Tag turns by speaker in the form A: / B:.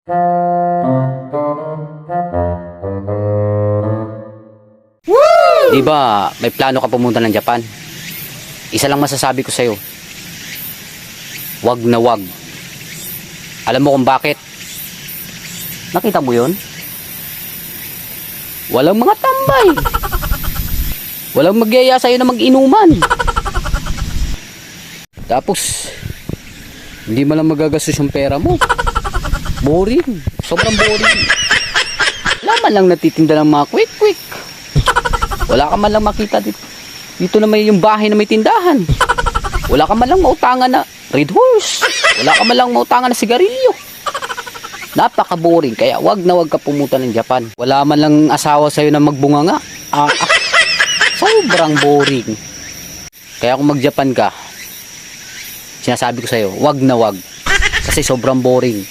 A: Di ba may plano ka pumunta ng Japan? Isa lang masasabi ko sa'yo. Wag na wag. Alam mo kung bakit? Nakita mo yun? Walang mga tambay. Walang magyaya sa'yo na mag-inuman. Tapos, hindi mo lang magagastos yung pera mo. Boring. Sobrang boring. Wala man lang natitinda ng mga quick. Wala ka man lang makita dito. Dito na may yung bahay na may tindahan. Wala ka man lang mautangan na Red Horse. Wala ka man lang mautangan na sigarilyo. Napaka-boring. Kaya wag na wag ka pumunta ng Japan. Wala man lang asawa sa'yo na magbunganga. Sobrang boring. Kaya kung mag-Japan ka, sinasabi ko sa'yo, wag na wag. Kasi sobrang boring.